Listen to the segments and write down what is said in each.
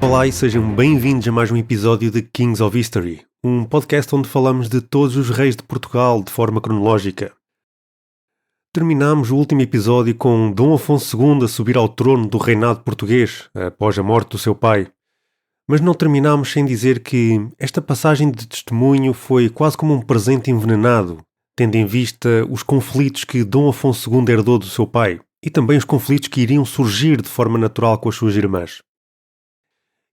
Olá e sejam bem-vindos a mais um episódio de Kings of History, um podcast onde falamos de todos os reis de Portugal de forma cronológica. Terminámos o último episódio com Dom Afonso II a subir ao trono do reinado português após a morte do seu pai. Mas não terminámos sem dizer que esta passagem de testemunho foi quase como um presente envenenado, tendo em vista os conflitos que Dom Afonso II herdou do seu pai e também os conflitos que iriam surgir de forma natural com as suas irmãs.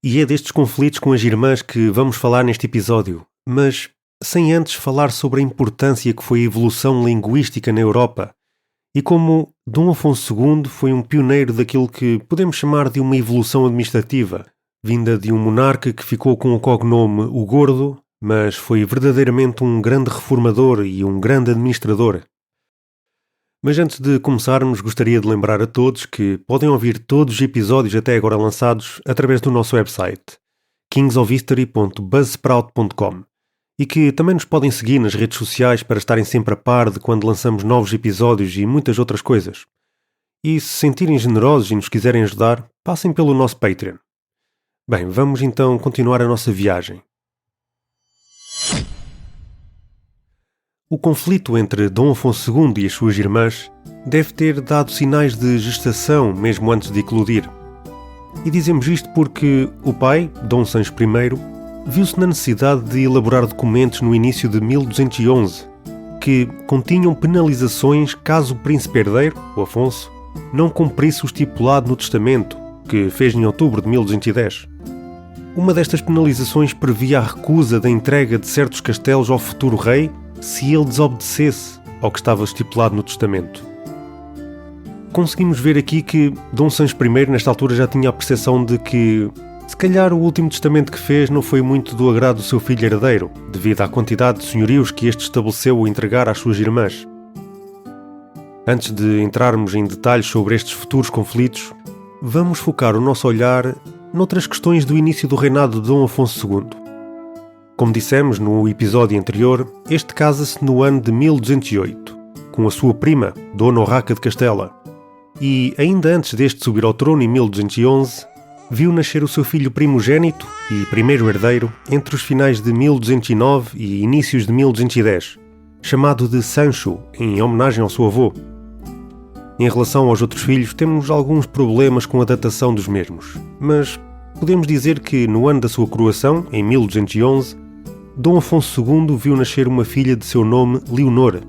E é destes conflitos com as irmãs que vamos falar neste episódio, mas sem antes falar sobre a importância que foi a evolução linguística na Europa e como Dom Afonso II foi um pioneiro daquilo que podemos chamar de uma evolução administrativa, vinda de um monarca que ficou com o cognome o Gordo, mas foi verdadeiramente um grande reformador e um grande administrador. Mas antes de começarmos, gostaria de lembrar a todos que podem ouvir todos os episódios até agora lançados através do nosso website, kingsofhistory.buzzsprout.com, e que também nos podem seguir nas redes sociais para estarem sempre a par de quando lançamos novos episódios e muitas outras coisas. E se sentirem generosos e nos quiserem ajudar, passem pelo nosso Patreon. Bem, vamos então continuar a nossa viagem. O conflito entre Dom Afonso II e as suas irmãs deve ter dado sinais de gestação mesmo antes de eclodir. E dizemos isto porque o pai, Dom Sancho I, viu-se na necessidade de elaborar documentos no início de 1211 que continham penalizações caso o príncipe herdeiro, o Afonso, não cumprisse o estipulado no testamento, que fez em outubro de 1210. Uma destas penalizações previa a recusa da entrega de certos castelos ao futuro rei se ele desobedecesse ao que estava estipulado no testamento. Conseguimos ver aqui que Dom Sancho I nesta altura já tinha a percepção de que se calhar o último testamento que fez não foi muito do agrado do seu filho herdeiro, devido à quantidade de senhorios que este estabeleceu a entregar às suas irmãs. Antes de entrarmos em detalhes sobre estes futuros conflitos, vamos focar o nosso olhar noutras questões do início do reinado de Dom Afonso II. Como dissemos no episódio anterior, este casa-se no ano de 1208, com a sua prima, Dona Urraca de Castela, e ainda antes deste subir ao trono em 1211, viu nascer o seu filho primogênito e primeiro herdeiro entre os finais de 1209 e inícios de 1210, chamado de Sancho, em homenagem ao seu avô. Em relação aos outros filhos, temos alguns problemas com a datação dos mesmos, mas podemos dizer que no ano da sua coroação, em 1211, Dom Afonso II viu nascer uma filha de seu nome Leonor,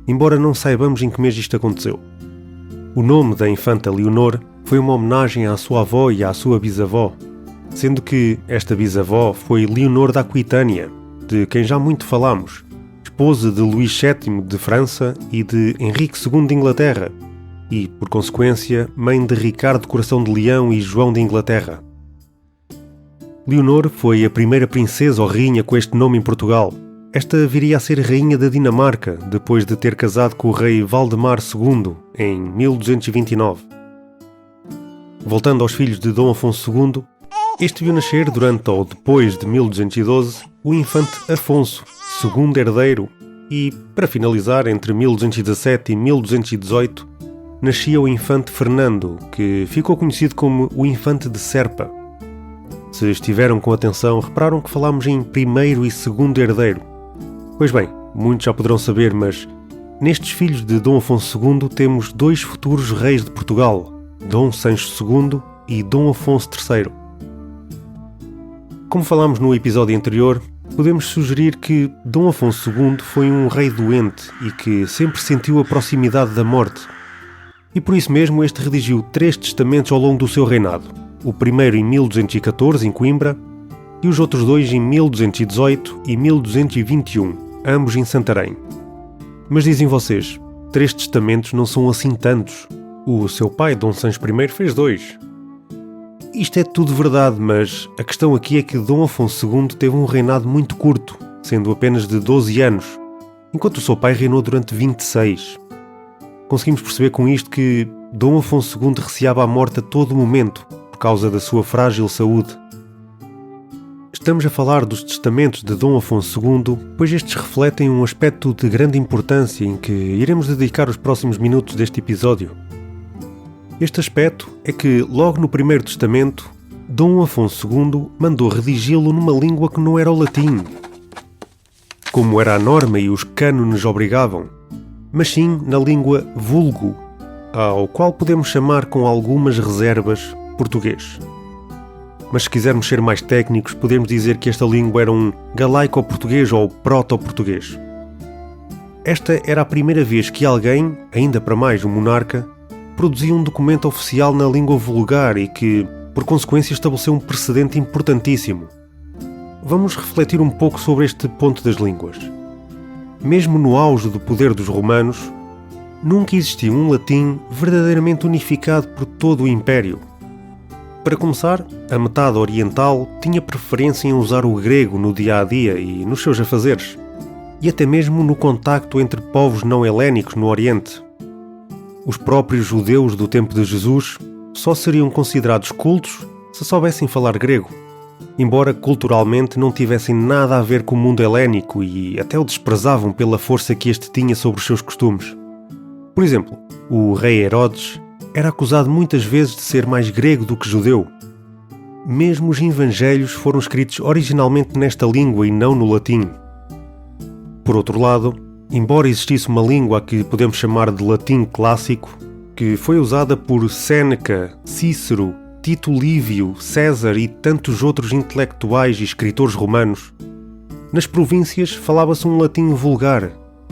embora não saibamos em que mês isto aconteceu. O nome da infanta Leonor foi uma homenagem à sua avó e à sua bisavó, sendo que esta bisavó foi Leonor da Aquitânia, de quem já muito falámos, esposa de Luís VII de França e de Henrique II de Inglaterra, e, por consequência, mãe de Ricardo Coração de Leão e João de Inglaterra. Leonor foi a primeira princesa ou rainha com este nome em Portugal. Esta viria a ser rainha da Dinamarca, depois de ter casado com o rei Valdemar II, em 1229. Voltando aos filhos de Dom Afonso II, este viu nascer durante ou depois de 1212 o infante Afonso, segundo herdeiro, e, para finalizar, entre 1217 e 1218, nascia o infante Fernando, que ficou conhecido como o infante de Serpa. Se estiveram com atenção, repararam que falámos em primeiro e segundo herdeiro. Pois bem, muitos já poderão saber, mas nestes filhos de Dom Afonso II temos dois futuros reis de Portugal, Dom Sancho II e Dom Afonso III. Como falámos no episódio anterior, podemos sugerir que Dom Afonso II foi um rei doente e que sempre sentiu a proximidade da morte. E por isso mesmo este redigiu 3 testamentos ao longo do seu reinado. O primeiro em 1214, em Coimbra, e os outros 2 em 1218 e 1221, ambos em Santarém. Mas dizem vocês, 3 testamentos não são assim tantos. O seu pai, Dom Sancho I, fez 2. Isto é tudo verdade, mas a questão aqui é que Dom Afonso II teve um reinado muito curto, sendo apenas de 12 anos, enquanto o seu pai reinou durante 26. Conseguimos perceber com isto que Dom Afonso II receava a morte a todo momento, por causa da sua frágil saúde. Estamos a falar dos testamentos de Dom Afonso II, pois estes refletem um aspecto de grande importância em que iremos dedicar os próximos minutos deste episódio. Este aspecto é que, logo no primeiro testamento, Dom Afonso II mandou redigi-lo numa língua que não era o latim, como era a norma e os cânones obrigavam, mas sim na língua vulgo, ao qual podemos chamar com algumas reservas português. Mas se quisermos ser mais técnicos, podemos dizer que esta língua era um galaico-português ou proto-português. Esta era a primeira vez que alguém, ainda para mais um monarca, produzia um documento oficial na língua vulgar e que, por consequência, estabeleceu um precedente importantíssimo. Vamos refletir um pouco sobre este ponto das línguas. Mesmo no auge do poder dos romanos, nunca existiu um latim verdadeiramente unificado por todo o Império. Para começar, a metade oriental tinha preferência em usar o grego no dia-a-dia e nos seus afazeres, e até mesmo no contacto entre povos não helénicos no Oriente. Os próprios judeus do tempo de Jesus só seriam considerados cultos se soubessem falar grego, embora culturalmente não tivessem nada a ver com o mundo helénico e até o desprezavam pela força que este tinha sobre os seus costumes. Por exemplo, o rei Herodes era acusado muitas vezes de ser mais grego do que judeu. Mesmo os evangelhos foram escritos originalmente nesta língua e não no latim. Por outro lado, embora existisse uma língua que podemos chamar de latim clássico, que foi usada por Séneca, Cícero, Tito Lívio, César e tantos outros intelectuais e escritores romanos, nas províncias falava-se um latim vulgar,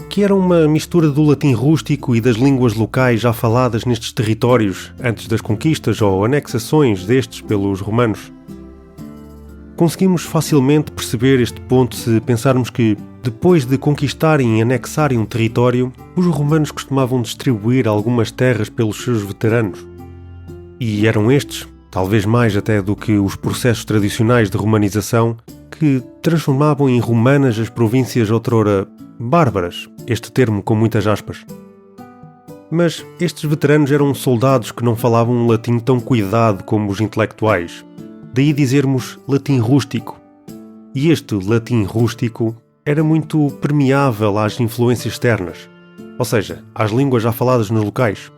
que era uma mistura do latim rústico e das línguas locais já faladas nestes territórios antes das conquistas ou anexações destes pelos romanos. Conseguimos facilmente perceber este ponto se pensarmos que, depois de conquistarem e anexarem um território, os romanos costumavam distribuir algumas terras pelos seus veteranos. E eram estes, talvez mais até do que os processos tradicionais de romanização, que transformavam em romanas as províncias outrora bárbaras, este termo com muitas aspas. Mas estes veteranos eram soldados que não falavam um latim tão cuidado como os intelectuais, daí dizermos latim rústico. E este latim rústico era muito permeável às influências externas, ou seja, às línguas já faladas nos locais.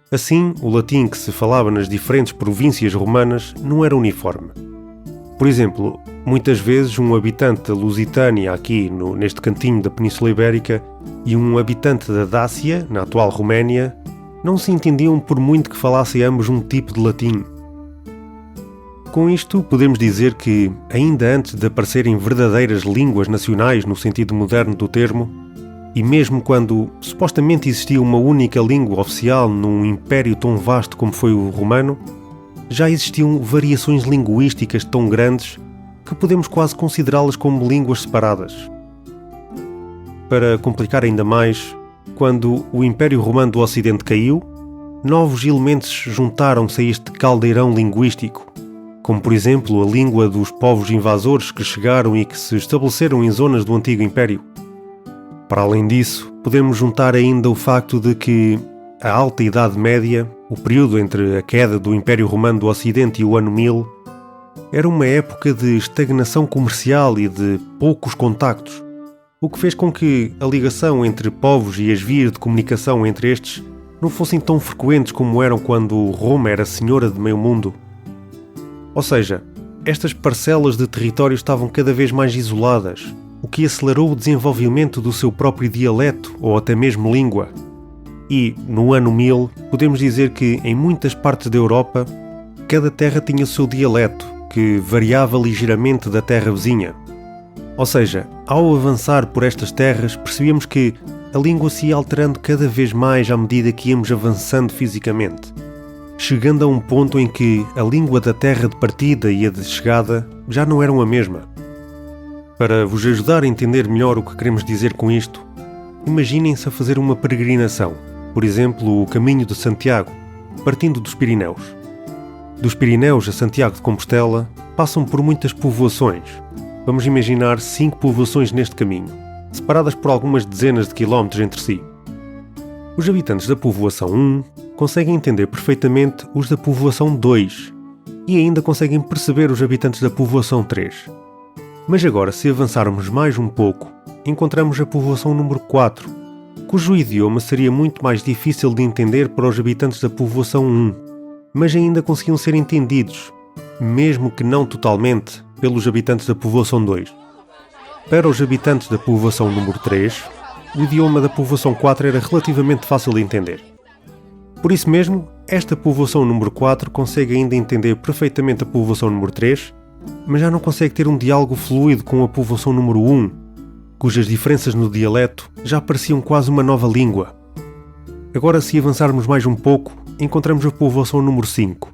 Assim, o latim que se falava nas diferentes províncias romanas não era uniforme. Por exemplo, muitas vezes um habitante da Lusitânia, aqui neste cantinho da Península Ibérica, e um habitante da Dácia, na atual Roménia, não se entendiam por muito que falassem ambos um tipo de latim. Com isto, podemos dizer que, ainda antes de aparecerem verdadeiras línguas nacionais no sentido moderno do termo, e mesmo quando supostamente existia uma única língua oficial num império tão vasto como foi o romano, já existiam variações linguísticas tão grandes que podemos quase considerá-las como línguas separadas. Para complicar ainda mais, quando o Império Romano do Ocidente caiu, novos elementos juntaram-se a este caldeirão linguístico, como por exemplo a língua dos povos invasores que chegaram e que se estabeleceram em zonas do antigo Império. Para além disso, podemos juntar ainda o facto de que a Alta Idade Média, o período entre a queda do Império Romano do Ocidente e o ano 1000, era uma época de estagnação comercial e de poucos contactos, o que fez com que a ligação entre povos e as vias de comunicação entre estes não fossem tão frequentes como eram quando Roma era senhora de meio mundo. Ou seja, estas parcelas de território estavam cada vez mais isoladas, o que acelerou o desenvolvimento do seu próprio dialeto ou até mesmo língua. E, no ano 1000, podemos dizer que, em muitas partes da Europa, cada terra tinha o seu dialeto, que variava ligeiramente da terra vizinha. Ou seja, ao avançar por estas terras, percebíamos que a língua se ia alterando cada vez mais à medida que íamos avançando fisicamente, chegando a um ponto em que a língua da terra de partida e a de chegada já não eram a mesma. Para vos ajudar a entender melhor o que queremos dizer com isto, imaginem-se a fazer uma peregrinação, por exemplo, o Caminho de Santiago, partindo dos Pirineus. Dos Pirineus a Santiago de Compostela passam por muitas povoações. Vamos imaginar 5 povoações neste caminho, separadas por algumas dezenas de quilómetros entre si. Os habitantes da povoação 1 conseguem entender perfeitamente os da povoação 2 e ainda conseguem perceber os habitantes da povoação 3. Mas agora, se avançarmos mais um pouco, encontramos a povoação número 4, cujo idioma seria muito mais difícil de entender para os habitantes da povoação 1, mas ainda conseguiam ser entendidos, mesmo que não totalmente, pelos habitantes da povoação 2. Para os habitantes da povoação número 3, o idioma da povoação 4 era relativamente fácil de entender. Por isso mesmo, esta povoação número 4 consegue ainda entender perfeitamente a povoação número 3, mas já não consegue ter um diálogo fluido com a povoação número 1, cujas diferenças no dialeto já pareciam quase uma nova língua. Agora, se avançarmos mais um pouco, encontramos a povoação número 5,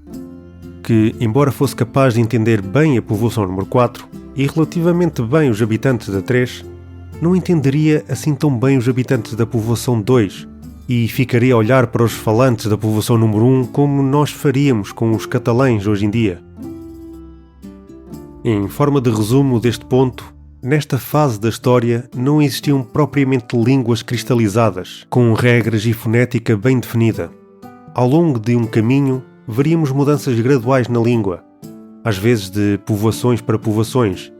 que, embora fosse capaz de entender bem a povoação número 4 e relativamente bem os habitantes da 3, não entenderia assim tão bem os habitantes da povoação 2 e ficaria a olhar para os falantes da povoação número 1 como nós faríamos com os catalães hoje em dia. Em forma de resumo deste ponto, nesta fase da história não existiam propriamente línguas cristalizadas, com regras e fonética bem definida. Ao longo de um caminho, veríamos mudanças graduais na língua, às vezes de povoações para povoações,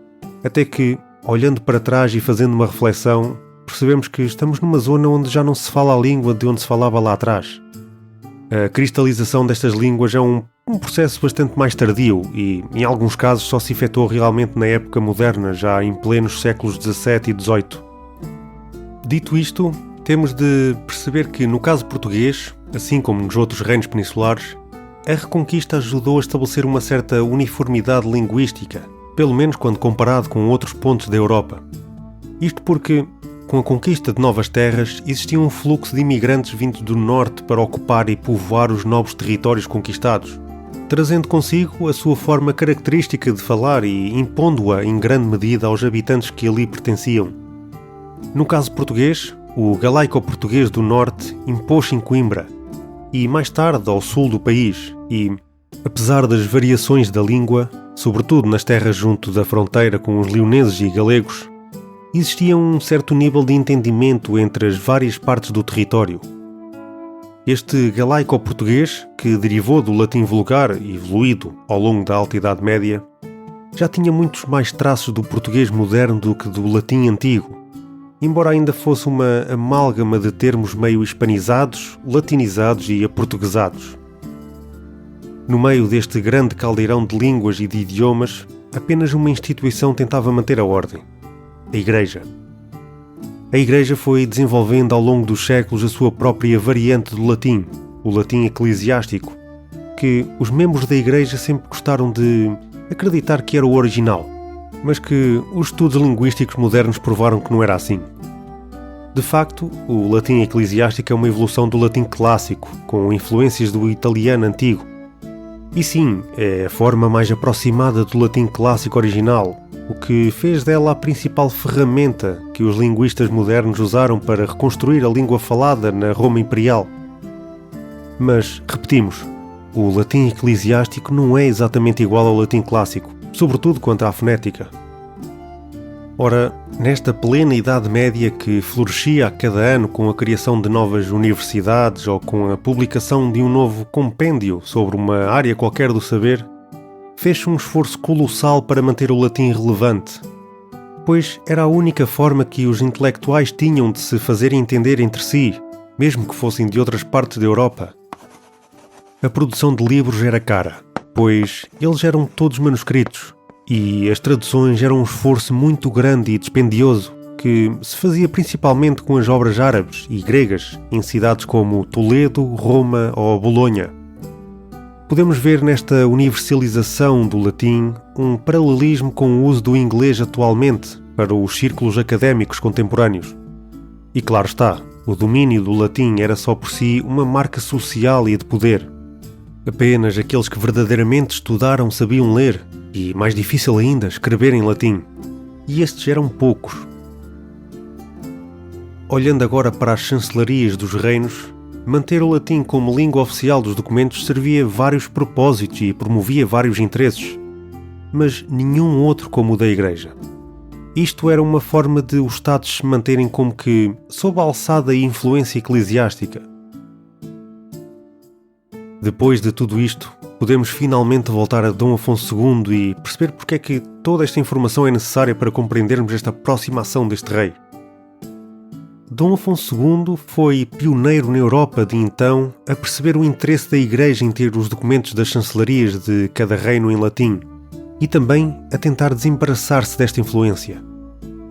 até que, olhando para trás e fazendo uma reflexão, percebemos que estamos numa zona onde já não se fala a língua de onde se falava lá atrás. A cristalização destas línguas é um processo bastante mais tardio e, em alguns casos, só se efetuou realmente na época moderna, já em plenos séculos XVII e XVIII. Dito isto, temos de perceber que, no caso português, assim como nos outros reinos peninsulares, a Reconquista ajudou a estabelecer uma certa uniformidade linguística, pelo menos quando comparado com outros pontos da Europa. Isto porque, com a conquista de novas terras, existia um fluxo de imigrantes vindos do norte para ocupar e povoar os novos territórios conquistados, trazendo consigo a sua forma característica de falar e impondo-a em grande medida aos habitantes que ali pertenciam. No caso português, o galaico-português do norte impôs-se em Coimbra, e mais tarde ao sul do país, e, apesar das variações da língua, sobretudo nas terras junto da fronteira com os leoneses e galegos, existia um certo nível de entendimento entre as várias partes do território. Este galaico-português, que derivou do latim vulgar e evoluído ao longo da Alta Idade Média, já tinha muitos mais traços do português moderno do que do latim antigo, embora ainda fosse uma amálgama de termos meio hispanizados, latinizados e aportuguesados. No meio deste grande caldeirão de línguas e de idiomas, apenas uma instituição tentava manter a ordem: a Igreja. A Igreja foi desenvolvendo ao longo dos séculos a sua própria variante do latim, o latim eclesiástico, que os membros da Igreja sempre gostaram de acreditar que era o original, mas que os estudos linguísticos modernos provaram que não era assim. De facto, o latim eclesiástico é uma evolução do latim clássico, com influências do italiano antigo. E sim, é a forma mais aproximada do latim clássico original, o que fez dela a principal ferramenta que os linguistas modernos usaram para reconstruir a língua falada na Roma Imperial. Mas, repetimos, o latim eclesiástico não é exatamente igual ao latim clássico, sobretudo quanto à fonética. Ora, nesta plena Idade Média que florescia a cada ano com a criação de novas universidades ou com a publicação de um novo compêndio sobre uma área qualquer do saber, fez-se um esforço colossal para manter o latim relevante, pois era a única forma que os intelectuais tinham de se fazer entender entre si, mesmo que fossem de outras partes da Europa. A produção de livros era cara, pois eles eram todos manuscritos, e as traduções eram um esforço muito grande e dispendioso, que se fazia principalmente com as obras árabes e gregas em cidades como Toledo, Roma ou Bolonha. Podemos ver nesta universalização do latim um paralelismo com o uso do inglês atualmente para os círculos académicos contemporâneos. E claro está, o domínio do latim era só por si uma marca social e de poder. Apenas aqueles que verdadeiramente estudaram sabiam ler, e, mais difícil ainda, escrever em latim. E estes eram poucos. Olhando agora para as chancelarias dos reinos, manter o latim como língua oficial dos documentos servia vários propósitos e promovia vários interesses, mas nenhum outro como o da Igreja. Isto era uma forma de os Estados se manterem como que sob a alçada e influência eclesiástica. Depois de tudo isto, podemos finalmente voltar a Dom Afonso II e perceber porque é que toda esta informação é necessária para compreendermos esta aproximação deste rei. Dom Afonso II foi pioneiro na Europa de então a perceber o interesse da Igreja em ter os documentos das chancelarias de cada reino em latim e também a tentar desembaraçar-se desta influência.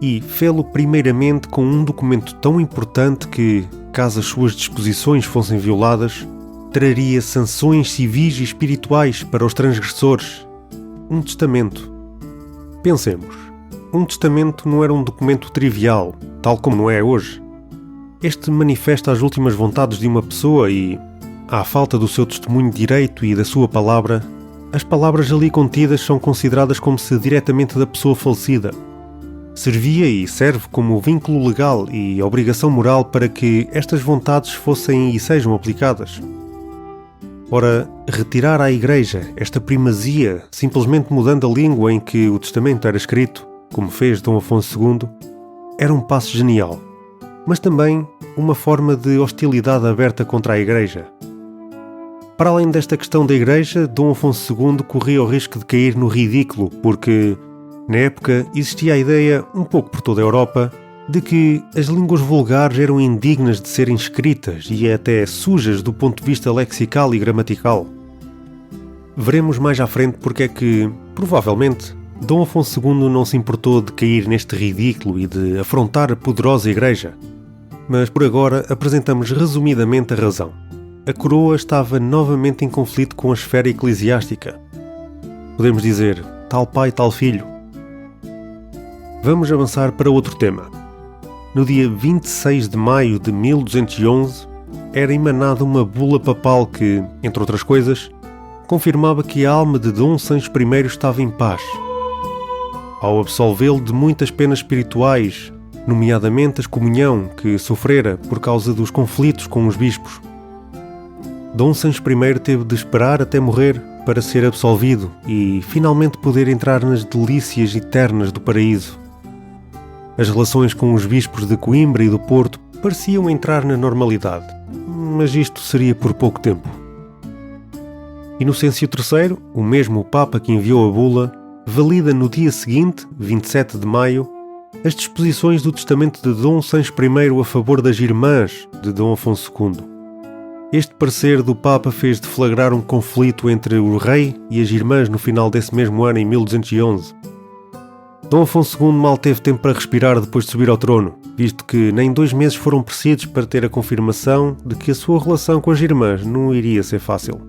E fê-lo primeiramente com um documento tão importante que, caso as suas disposições fossem violadas, traria sanções civis e espirituais para os transgressores. Um testamento. Pensemos, um testamento não era um documento trivial, tal como não é hoje. Este manifesta as últimas vontades de uma pessoa e, à falta do seu testemunho direito e da sua palavra, as palavras ali contidas são consideradas como se diretamente da pessoa falecida. Servia e serve como vínculo legal e obrigação moral para que estas vontades fossem e sejam aplicadas. Ora, retirar à Igreja esta primazia, simplesmente mudando a língua em que o testamento era escrito, como fez Dom Afonso II, era um passo genial, mas também uma forma de hostilidade aberta contra a Igreja. Para além desta questão da Igreja, Dom Afonso II corria o risco de cair no ridículo, porque, na época, existia a ideia, um pouco por toda a Europa, de que as línguas vulgares eram indignas de serem escritas e até sujas do ponto de vista lexical e gramatical. Veremos mais à frente porque é que, provavelmente, Dom Afonso II não se importou de cair neste ridículo e de afrontar a poderosa Igreja. Mas por agora apresentamos resumidamente a razão. A coroa estava novamente em conflito com a esfera eclesiástica. Podemos dizer, tal pai, tal filho. Vamos avançar para outro tema. No dia 26 de maio de 1211, era emanada uma bula papal que, entre outras coisas, confirmava que a alma de Dom Sancho I estava em paz. Ao absolvê-lo de muitas penas espirituais, nomeadamente a excomunhão que sofrera por causa dos conflitos com os bispos, Dom Sancho I teve de esperar até morrer para ser absolvido e finalmente poder entrar nas delícias eternas do paraíso. As relações com os bispos de Coimbra e do Porto pareciam entrar na normalidade, mas isto seria por pouco tempo. Inocêncio III, o mesmo Papa que enviou a bula, valida no dia seguinte, 27 de maio, as disposições do testamento de Dom Sancho I a favor das irmãs de Dom Afonso II. Este parecer do Papa fez deflagrar um conflito entre o rei e as irmãs no final desse mesmo ano, em 1211. Dom Afonso II mal teve tempo para respirar depois de subir ao trono, visto que nem 2 meses foram precisos para ter a confirmação de que a sua relação com as irmãs não iria ser fácil.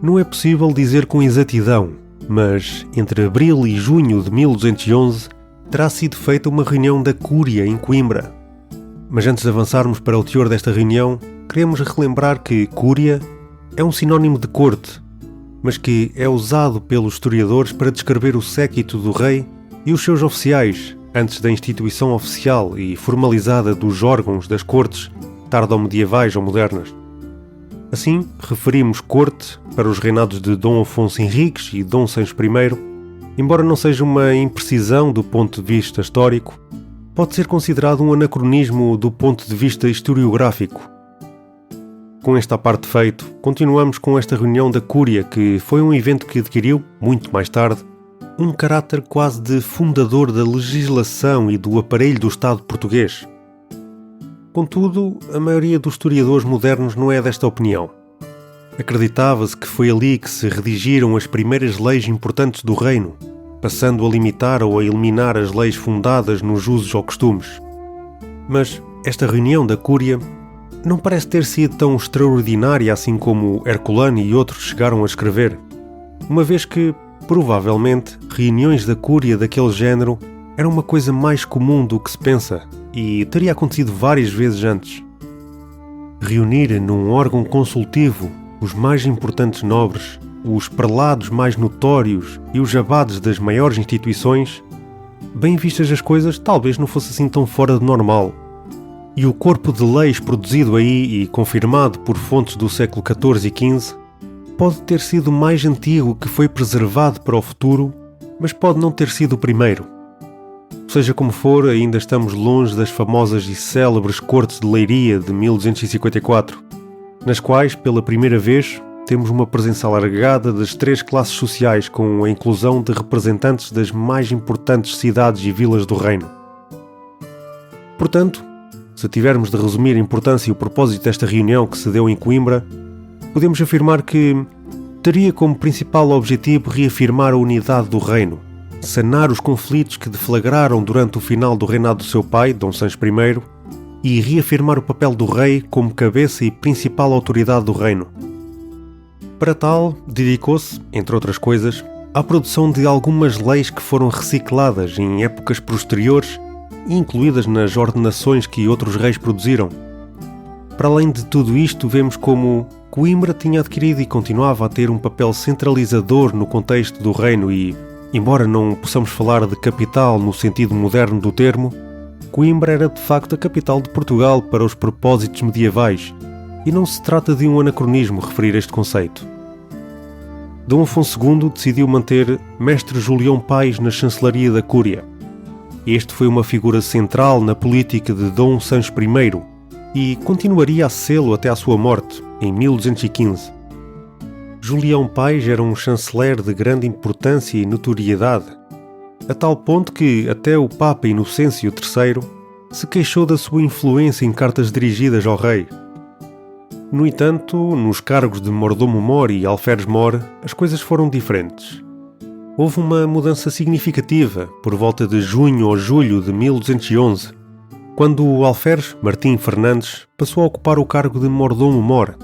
Não é possível dizer com exatidão, mas entre abril e junho de 1211 terá sido feita uma reunião da Cúria em Coimbra. Mas antes de avançarmos para o teor desta reunião, queremos relembrar que Cúria é um sinónimo de corte, mas que é usado pelos historiadores para descrever o séquito do rei e os seus oficiais, antes da instituição oficial e formalizada dos órgãos das cortes, tardo-medievais ou modernas. Assim, referimos corte para os reinados de Dom Afonso Henriques e Dom Sancho I, embora não seja uma imprecisão do ponto de vista histórico, pode ser considerado um anacronismo do ponto de vista historiográfico. Com esta parte feito, continuamos com esta reunião da Cúria, que foi um evento que adquiriu, muito mais tarde, um caráter quase de fundador da legislação e do aparelho do Estado português. Contudo, a maioria dos historiadores modernos não é desta opinião. Acreditava-se que foi ali que se redigiram as primeiras leis importantes do reino, passando a limitar ou a eliminar as leis fundadas nos usos ou costumes. Mas esta reunião da Cúria não parece ter sido tão extraordinária assim como Herculano e outros chegaram a escrever, uma vez que, provavelmente, reuniões da Cúria daquele género eram uma coisa mais comum do que se pensa e teria acontecido várias vezes antes. Reunir num órgão consultivo os mais importantes nobres, os prelados mais notórios e os abades das maiores instituições, bem vistas as coisas, talvez não fosse assim tão fora de normal. E o corpo de leis produzido aí e confirmado por fontes do século XIV e XV pode ter sido o mais antigo que foi preservado para o futuro, mas pode não ter sido o primeiro. Seja como for, ainda estamos longe das famosas e célebres Cortes de Leiria de 1254, nas quais, pela primeira vez, temos uma presença alargada das 3 classes sociais com a inclusão de representantes das mais importantes cidades e vilas do reino. Portanto, se tivermos de resumir a importância e o propósito desta reunião que se deu em Coimbra, podemos afirmar que teria como principal objetivo reafirmar a unidade do reino, sanar os conflitos que deflagraram durante o final do reinado do seu pai, Dom Sancho I, e reafirmar o papel do rei como cabeça e principal autoridade do reino. Para tal, dedicou-se, entre outras coisas, à produção de algumas leis que foram recicladas em épocas posteriores e incluídas nas ordenações que outros reis produziram. Para além de tudo isto, vemos como Coimbra tinha adquirido e continuava a ter um papel centralizador no contexto do reino e, embora não possamos falar de capital no sentido moderno do termo, Coimbra era de facto a capital de Portugal para os propósitos medievais, e não se trata de um anacronismo referir este conceito. Dom Afonso II decidiu manter Mestre Julião Pais na chancelaria da Cúria. Este foi uma figura central na política de Dom Sancho I e continuaria a sê-lo até à sua morte, em 1215. Julião Pais era um chanceler de grande importância e notoriedade, a tal ponto que até o Papa Inocêncio III se queixou da sua influência em cartas dirigidas ao rei. No entanto, nos cargos de mordomo-mor e alferes-mor, as coisas foram diferentes. Houve uma mudança significativa por volta de junho ou julho de 1211, quando o alferes Martim Fernandes passou a ocupar o cargo de mordomo-mor.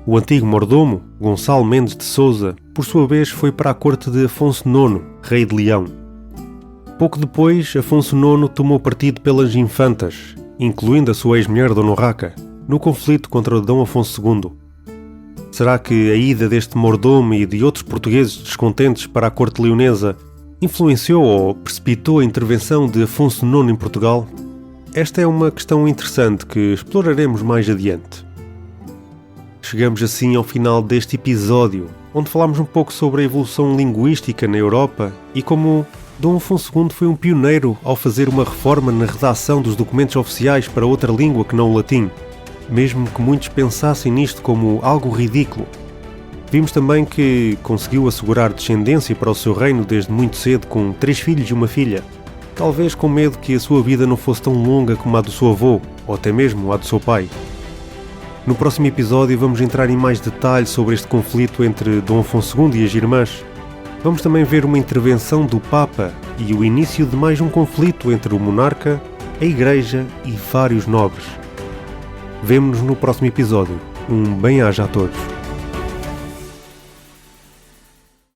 O antigo mordomo, Gonçalo Mendes de Sousa, por sua vez foi para a corte de Afonso IX, rei de Leão. Pouco depois, Afonso IX tomou partido pelas infantas, incluindo a sua ex-mulher Dona Urraca, no conflito contra Dom Afonso II. Será que a ida deste mordomo e de outros portugueses descontentes para a corte leonesa influenciou ou precipitou a intervenção de Afonso IX em Portugal? Esta é uma questão interessante que exploraremos mais adiante. Chegamos assim ao final deste episódio, onde falámos um pouco sobre a evolução linguística na Europa e como Dom Afonso II foi um pioneiro ao fazer uma reforma na redação dos documentos oficiais para outra língua que não o latim, mesmo que muitos pensassem nisto como algo ridículo. Vimos também que conseguiu assegurar descendência para o seu reino desde muito cedo, com 3 filhos e uma filha, talvez com medo que a sua vida não fosse tão longa como a do seu avô, ou até mesmo a do seu pai. No próximo episódio vamos entrar em mais detalhe sobre este conflito entre Dom Afonso II e as irmãs. Vamos também ver uma intervenção do Papa e o início de mais um conflito entre o monarca, a Igreja e vários nobres. Vemo-nos no próximo episódio. Um bem-aja a todos.